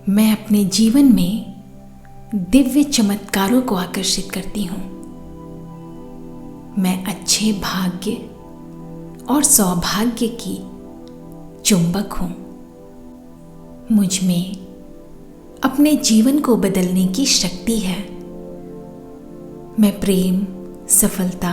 मैं अपने जीवन में दिव्य चमत्कारों को आकर्षित करती हूँ। मैं अच्छे भाग्य और सौभाग्य की चुंबक हूँ। मुझ में अपने जीवन को बदलने की शक्ति है। मैं प्रेम, सफलता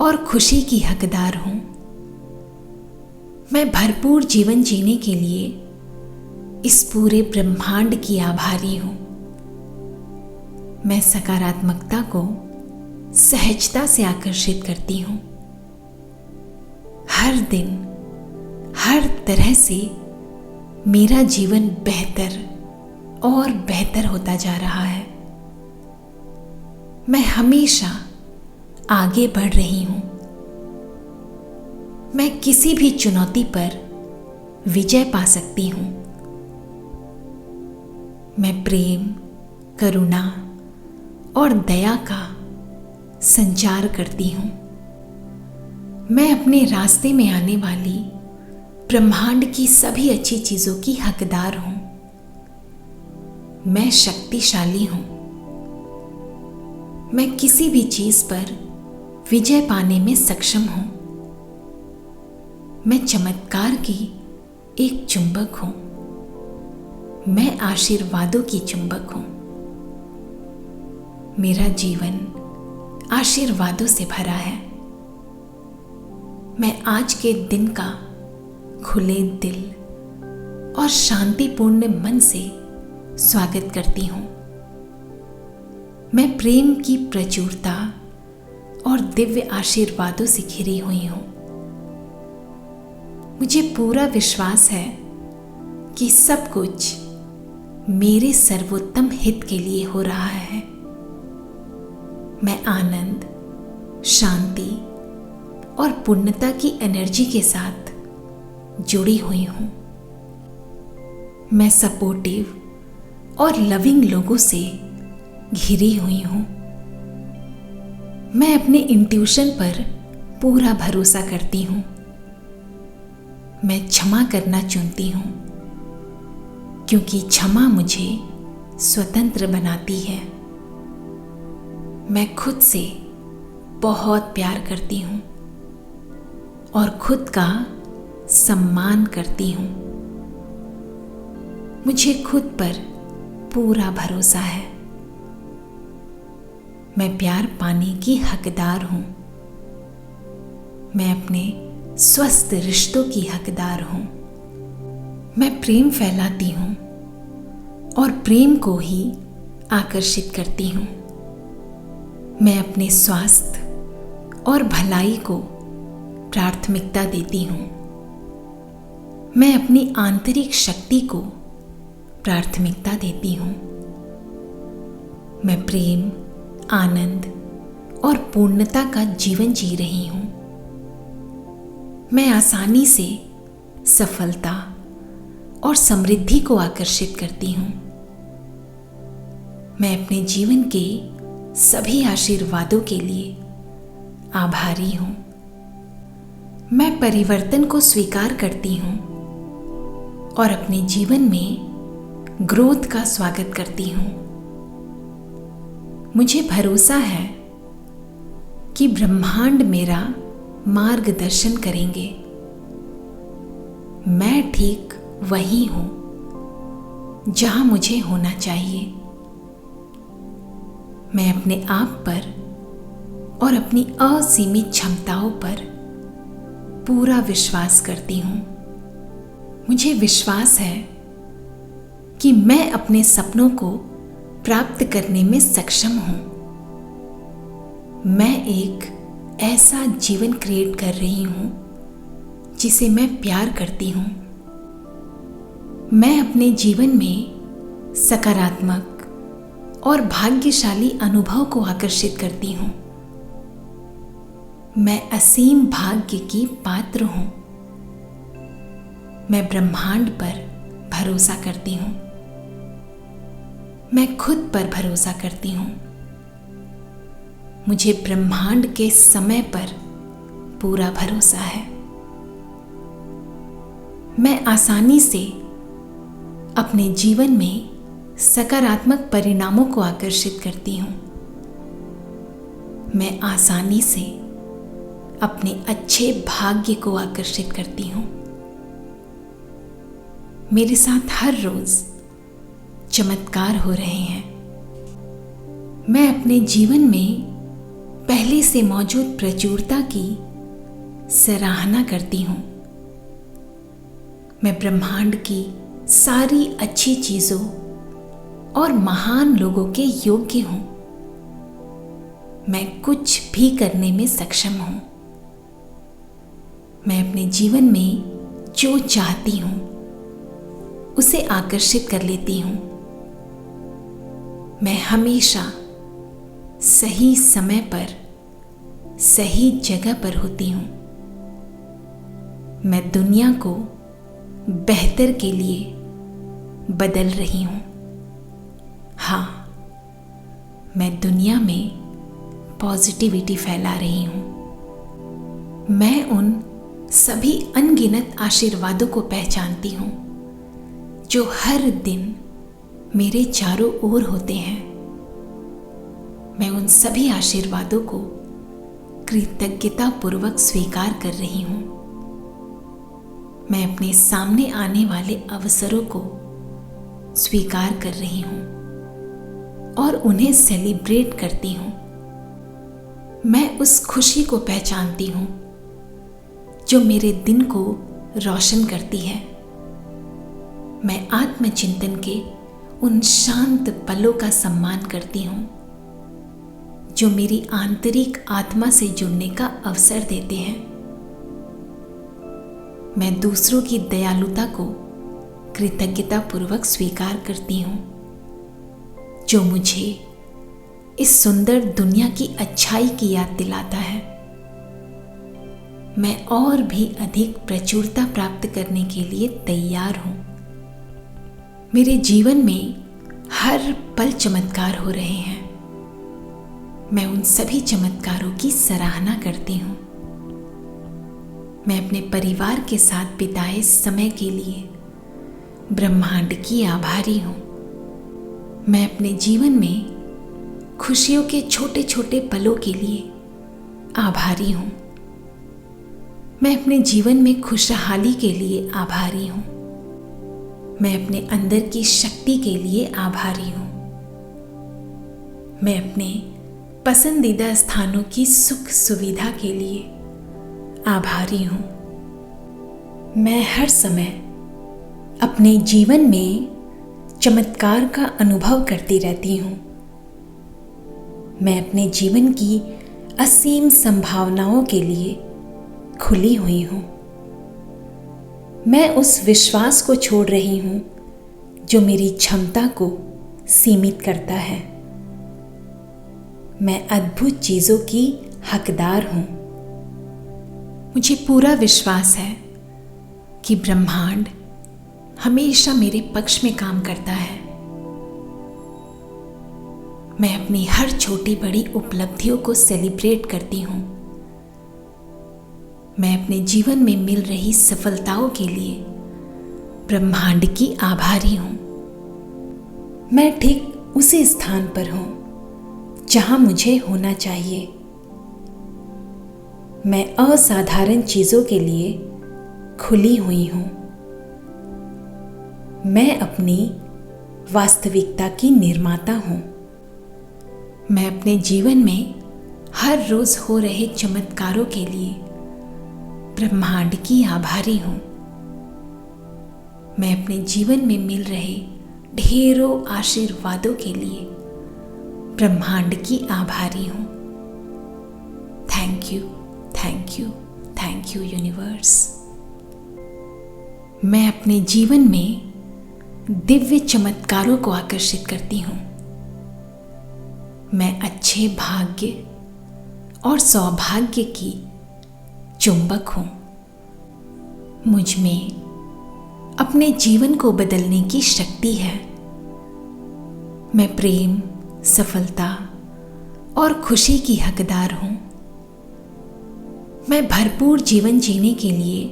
और खुशी की हकदार हूँ। मैं भरपूर जीवन जीने के लिए इस पूरे ब्रह्मांड की आभारी हूँ। मैं सकारात्मकता को सहजता से आकर्षित करती हूँ। हर दिन हर तरह से मेरा जीवन बेहतर और बेहतर होता जा रहा है। मैं हमेशा आगे बढ़ रही हूँ। मैं किसी भी चुनौती पर विजय पा सकती हूँ। मैं प्रेम, करुणा और दया का संचार करती हूँ। मैं अपने रास्ते में आने वाली ब्रह्मांड की सभी अच्छी चीजों की हकदार हूँ। मैं शक्तिशाली हूँ। मैं किसी भी चीज पर विजय पाने में सक्षम हूँ। मैं चमत्कार की एक चुंबक हूँ। मैं आशीर्वादों की चुंबक हूँ। मेरा जीवन आशीर्वादों से भरा है। मैं आज के दिन का खुले दिल और शांतिपूर्ण मन से स्वागत करती हूँ। मैं प्रेम की प्रचुरता और दिव्य आशीर्वादों से घिरी हुई हूँ। मुझे पूरा विश्वास है कि सब कुछ मेरे सर्वोत्तम हित के लिए हो रहा है। मैं आनंद, शांति और पूर्णता की एनर्जी के साथ जुड़ी हुई हूँ। मैं सपोर्टिव और लविंग लोगों से घिरी हुई हूँ। मैं अपने इंट्यूशन पर पूरा भरोसा करती हूँ। मैं क्षमा करना चुनती हूँ क्योंकि क्षमा मुझे स्वतंत्र बनाती है। मैं खुद से बहुत प्यार करती हूँ और खुद का सम्मान करती हूँ। मुझे खुद पर पूरा भरोसा है। मैं प्यार पाने की हकदार हूँ। मैं अपने स्वस्थ रिश्तों की हकदार हूँ। मैं प्रेम फैलाती हूँ और प्रेम को ही आकर्षित करती हूँ। मैं अपने स्वास्थ्य और भलाई को प्राथमिकता देती हूँ। मैं अपनी आंतरिक शक्ति को प्राथमिकता देती हूँ। मैं प्रेम, आनंद और पूर्णता का जीवन जी रही हूँ। मैं आसानी से सफलता और समृद्धि को आकर्षित करती हूँ। मैं अपने जीवन के सभी आशीर्वादों के लिए आभारी हूँ। मैं परिवर्तन को स्वीकार करती हूँ और अपने जीवन में ग्रोथ का स्वागत करती हूँ। मुझे भरोसा है कि ब्रह्मांड मेरा मार्गदर्शन करेंगे। मैं ठीक वही हूँ जहाँ मुझे होना चाहिए। मैं अपने आप पर और अपनी असीमित क्षमताओं पर पूरा विश्वास करती हूँ। मुझे विश्वास है कि मैं अपने सपनों को प्राप्त करने में सक्षम हूँ। मैं एक ऐसा जीवन क्रिएट कर रही हूँ जिसे मैं प्यार करती हूँ। मैं अपने जीवन में सकारात्मक और भाग्यशाली अनुभव को आकर्षित करती हूँ। मैं असीम भाग्य की पात्र हूँ। मैं ब्रह्मांड पर भरोसा करती हूँ। मैं खुद पर भरोसा करती हूँ। मुझे ब्रह्मांड के समय पर पूरा भरोसा है। मैं आसानी से अपने जीवन में सकारात्मक परिणामों को आकर्षित करती हूँ। मैं आसानी से अपने अच्छे भाग्य को आकर्षित करती हूँ। मेरे साथ हर रोज चमत्कार हो रहे हैं। मैं अपने जीवन में पहले से मौजूद प्रचुरता की सराहना करती हूँ। मैं ब्रह्मांड की सारी अच्छी चीजों और महान लोगों के योग्य हूँ। मैं कुछ भी करने में सक्षम हूँ। मैं अपने जीवन में जो चाहती हूँ उसे आकर्षित कर लेती हूँ। मैं हमेशा सही समय पर सही जगह पर होती हूँ। मैं दुनिया को बेहतर के लिए बदल रही हूँ। हाँ, मैं दुनिया में पॉजिटिविटी फैला रही हूँ। मैं उन सभी अनगिनत आशीर्वादों को पहचानती हूँ जो हर दिन मेरे चारों ओर होते हैं। मैं उन सभी आशीर्वादों को कृतज्ञतापूर्वक स्वीकार कर रही हूँ। मैं अपने सामने आने वाले अवसरों को स्वीकार कर रही हूँ और उन्हें सेलिब्रेट करती हूँ। मैं उस खुशी को पहचानती हूँ जो मेरे दिन को रोशन करती है। मैं आत्मचिंतन के उन शांत पलों का सम्मान करती हूँ जो मेरी आंतरिक आत्मा से जुड़ने का अवसर देते हैं। मैं दूसरों की दयालुता को कृतज्ञतापूर्वक स्वीकार करती हूँ जो मुझे इस सुंदर दुनिया की अच्छाई की याद दिलाता है। मैं और भी अधिक प्रचुरता प्राप्त करने के लिए तैयार हूँ। मेरे जीवन में हर पल चमत्कार हो रहे हैं। मैं उन सभी चमत्कारों की सराहना करती हूँ। मैं अपने परिवार के साथ बिताए समय के लिए ब्रह्मांड की आभारी हूँ। मैं अपने जीवन में खुशियों के छोटे छोटे पलों के लिए आभारी हूँ। मैं अपने जीवन में खुशहाली के लिए आभारी हूँ। मैं अपने अंदर की शक्ति के लिए आभारी हूँ। मैं अपने पसंदीदा स्थानों की सुख सुविधा के लिए आभारी हूँ। मैं हर समय अपने जीवन में चमत्कार का अनुभव करती रहती हूँ। मैं अपने जीवन की असीम संभावनाओं के लिए खुली हुई हूँ। मैं उस विश्वास को छोड़ रही हूँ जो मेरी क्षमता को सीमित करता है। मैं अद्भुत चीज़ों की हकदार हूँ। मुझे पूरा विश्वास है कि ब्रह्मांड हमेशा मेरे पक्ष में काम करता है। मैं अपनी हर छोटी बड़ी उपलब्धियों को सेलिब्रेट करती हूँ। मैं अपने जीवन में मिल रही सफलताओं के लिए ब्रह्मांड की आभारी हूँ। मैं ठीक उसी स्थान पर हूँ जहाँ मुझे होना चाहिए। मैं असाधारण चीज़ों के लिए खुली हुई हूँ। मैं अपनी वास्तविकता की निर्माता हूँ। मैं अपने जीवन में हर रोज हो रहे चमत्कारों के लिए ब्रह्मांड की आभारी हूँ। मैं अपने जीवन में मिल रहे ढेरों आशीर्वादों के लिए ब्रह्मांड की आभारी हूँ। Thank you, thank you, thank you universe. मैं अपने जीवन में दिव्य चमत्कारों को आकर्षित करती हूँ। मैं अच्छे भाग्य और सौभाग्य की चुंबक हूँ। मुझ में अपने जीवन को बदलने की शक्ति है। मैं प्रेम, सफलता और खुशी की हकदार हूँ। मैं भरपूर जीवन जीने के लिए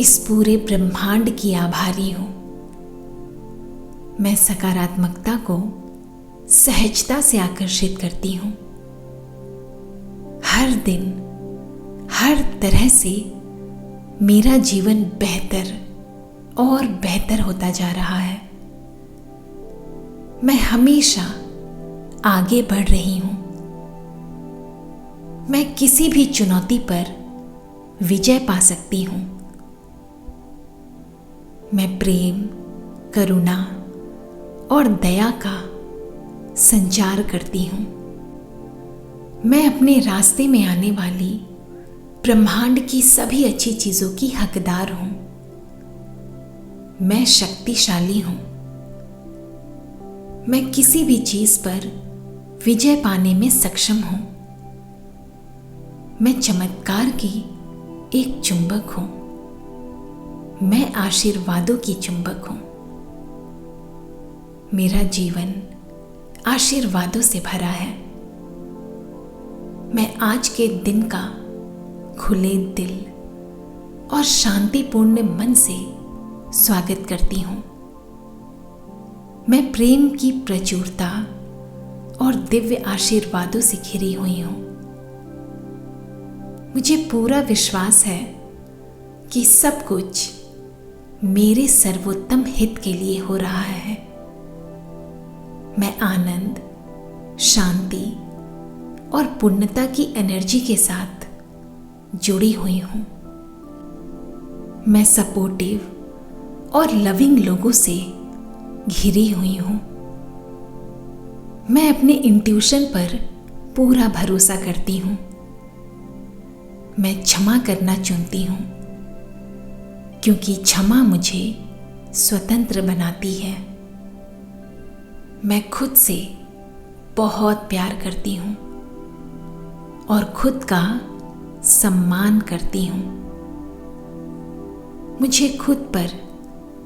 इस पूरे ब्रह्मांड की आभारी हूँ। मैं सकारात्मकता को सहजता से आकर्षित करती हूँ। हर दिन हर तरह से मेरा जीवन बेहतर और बेहतर होता जा रहा है। मैं हमेशा आगे बढ़ रही हूँ। मैं किसी भी चुनौती पर विजय पा सकती हूँ। मैं प्रेम, करुणा और दया का संचार करती हूँ। मैं अपने रास्ते में आने वाली ब्रह्मांड की सभी अच्छी चीजों की हकदार हूँ। मैं शक्तिशाली हूँ। मैं किसी भी चीज पर विजय पाने में सक्षम हूँ। मैं चमत्कार की एक चुंबक हूँ। मैं आशीर्वादों की चुंबक हूँ। मेरा जीवन आशीर्वादों से भरा है। मैं आज के दिन का खुले दिल और शांतिपूर्ण मन से स्वागत करती हूँ। मैं प्रेम की प्रचुरता और दिव्य आशीर्वादों से घिरी हुई हूँ। मुझे पूरा विश्वास है कि सब कुछ मेरे सर्वोत्तम हित के लिए हो रहा है। मैं आनंद, शांति और पूर्णता की एनर्जी के साथ जुड़ी हुई हूँ। मैं सपोर्टिव और लविंग लोगों से घिरी हुई हूँ। मैं अपने इंट्यूशन पर पूरा भरोसा करती हूँ। मैं क्षमा करना चुनती हूँ क्योंकि क्षमा मुझे स्वतंत्र बनाती है। मैं खुद से बहुत प्यार करती हूँ और खुद का सम्मान करती हूँ। मुझे खुद पर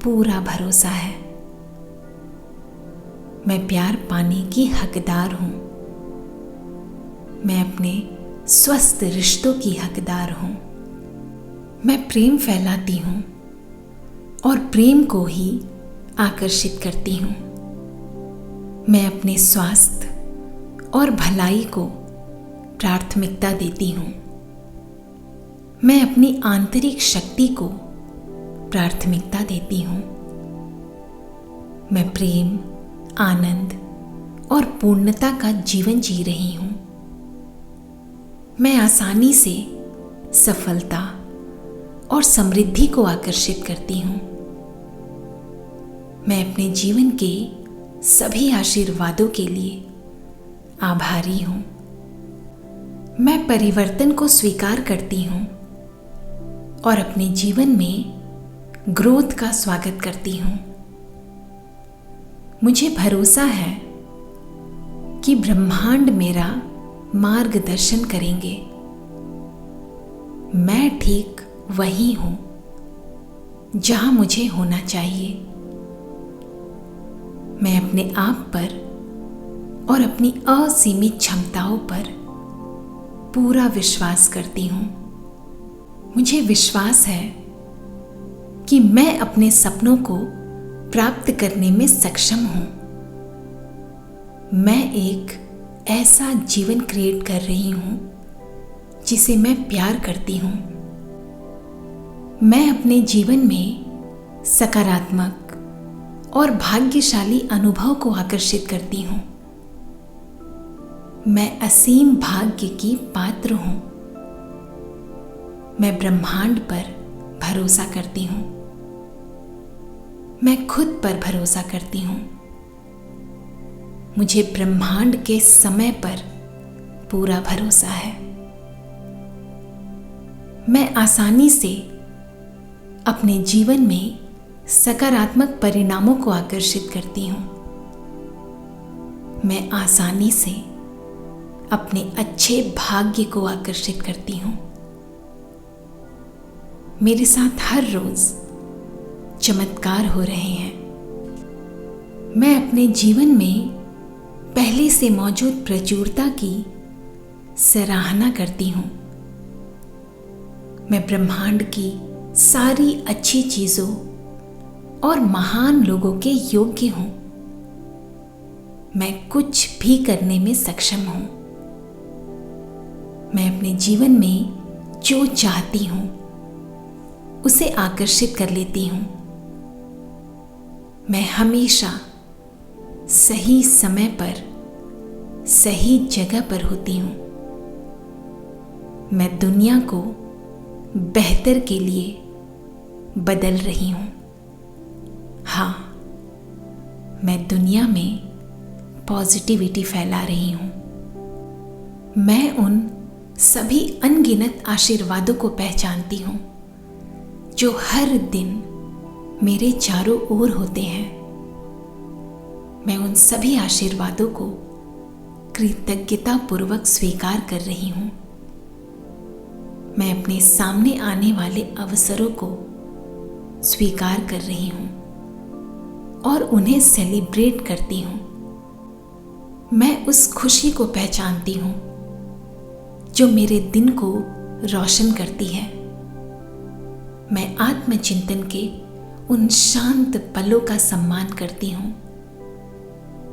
पूरा भरोसा है। मैं प्यार पाने की हकदार हूँ। मैं अपने स्वस्थ रिश्तों की हकदार हूँ। मैं प्रेम फैलाती हूँ और प्रेम को ही आकर्षित करती हूँ। मैं अपने स्वास्थ्य और भलाई को प्राथमिकता देती हूँ। मैं अपनी आंतरिक शक्ति को प्राथमिकता देती हूँ। मैं प्रेम, आनंद और पूर्णता का जीवन जी रही हूँ। मैं आसानी से सफलता और समृद्धि को आकर्षित करती हूँ। मैं अपने जीवन के सभी आशीर्वादों के लिए आभारी हूँ। मैं परिवर्तन को स्वीकार करती हूँ और अपने जीवन में ग्रोथ का स्वागत करती हूँ। मुझे भरोसा है कि ब्रह्मांड मेरा मार्गदर्शन करेंगे। मैं ठीक वही हूँ जहाँ मुझे होना चाहिए। मैं अपने आप पर और अपनी असीमित क्षमताओं पर पूरा विश्वास करती हूँ। मुझे विश्वास है कि मैं अपने सपनों को प्राप्त करने में सक्षम हूँ। मैं एक ऐसा जीवन क्रिएट कर रही हूँ जिसे मैं प्यार करती हूँ। मैं अपने जीवन में सकारात्मक और भाग्यशाली अनुभव को आकर्षित करती हूँ। मैं असीम भाग्य की पात्र हूँ। मैं ब्रह्मांड पर भरोसा करती हूँ। मैं खुद पर भरोसा करती हूँ। मुझे ब्रह्मांड के समय पर पूरा भरोसा है। मैं आसानी से अपने जीवन में सकारात्मक परिणामों को आकर्षित करती हूँ। मैं आसानी से अपने अच्छे भाग्य को आकर्षित करती हूँ। मेरे साथ हर रोज चमत्कार हो रहे हैं। मैं अपने जीवन में पहले से मौजूद प्रचुरता की सराहना करती हूँ। मैं ब्रह्मांड की सारी अच्छी चीजों और महान लोगों के योग्य हूँ। मैं कुछ भी करने में सक्षम हूं। मैं अपने जीवन में जो चाहती हूं उसे आकर्षित कर लेती हूं। मैं हमेशा सही समय पर सही जगह पर होती हूं। मैं दुनिया को बेहतर के लिए बदल रही हूं। हाँ, मैं दुनिया में पॉजिटिविटी फैला रही हूं। मैं उन सभी अनगिनत आशीर्वादों को पहचानती हूं जो हर दिन मेरे चारों ओर होते हैं। मैं उन सभी आशीर्वादों को कृतज्ञतापूर्वक स्वीकार कर रही हूं। मैं अपने सामने आने वाले अवसरों को स्वीकार कर रही हूं और उन्हें सेलिब्रेट करती हूं। मैं उस खुशी को पहचानती हूं जो मेरे दिन को रोशन करती है। मैं आत्मचिंतन के उन शांत पलों का सम्मान करती हूं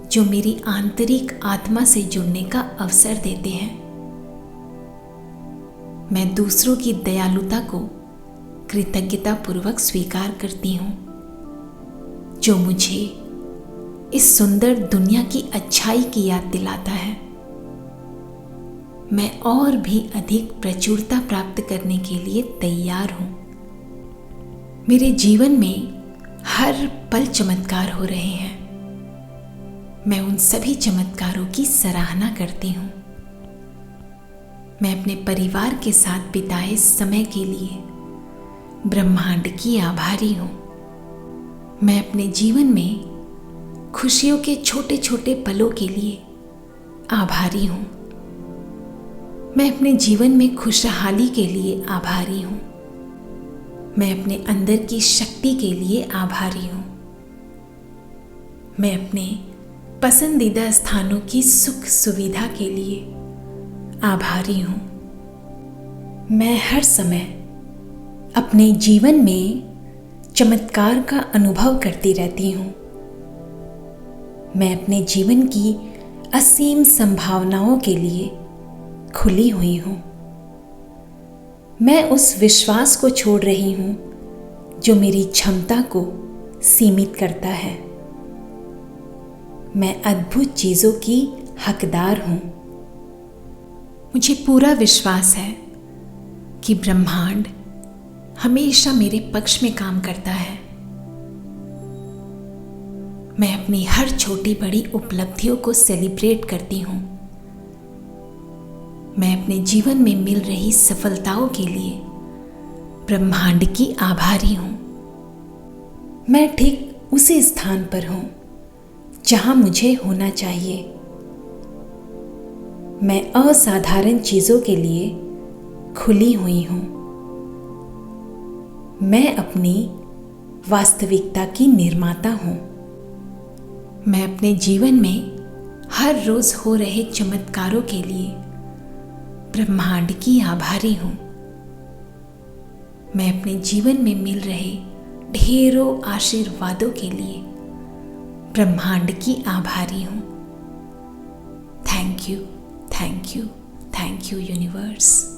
जो मेरी आंतरिक आत्मा से जुड़ने का अवसर देते हैं। मैं दूसरों की दयालुता को कृतज्ञतापूर्वक स्वीकार करती हूं जो मुझे इस सुंदर दुनिया की अच्छाई की याद दिलाता है। मैं और भी अधिक प्रचुरता प्राप्त करने के लिए तैयार हूं। मेरे जीवन में हर पल चमत्कार हो रहे हैं। मैं उन सभी चमत्कारों की सराहना करती हूं। मैं अपने परिवार के साथ बिताए समय के लिए ब्रह्मांड की आभारी हूं। मैं अपने जीवन में खुशियों के छोटे छोटे पलों के लिए आभारी हूं। मैं अपने जीवन में खुशहाली के लिए आभारी हूं। मैं अपने अंदर की शक्ति के लिए आभारी हूं। मैं अपने पसंदीदा स्थानों की सुख सुविधा के लिए आभारी हूं। मैं हर समय अपने जीवन में चमत्कार का अनुभव करती रहती हूं। मैं अपने जीवन की असीम संभावनाओं के लिए खुली हुई हूं। मैं उस विश्वास को छोड़ रही हूं जो मेरी क्षमता को सीमित करता है। मैं अद्भुत चीजों की हकदार हूं। मुझे पूरा विश्वास है कि ब्रह्मांड हमेशा मेरे पक्ष में काम करता है। मैं अपनी हर छोटी बड़ी उपलब्धियों को सेलिब्रेट करती हूं। मैं अपने जीवन में मिल रही सफलताओं के लिए ब्रह्मांड की आभारी हूं। मैं ठीक उसी स्थान पर हूं जहां मुझे होना चाहिए। मैं असाधारण चीजों के लिए खुली हुई हूं। मैं अपनी वास्तविकता की निर्माता हूं। मैं अपने जीवन में हर रोज हो रहे चमत्कारों के लिए ब्रह्मांड की आभारी हूं। मैं अपने जीवन में मिल रहे ढेरों आशीर्वादों के लिए ब्रह्मांड की आभारी हूं। Thank you, thank you, thank you universe.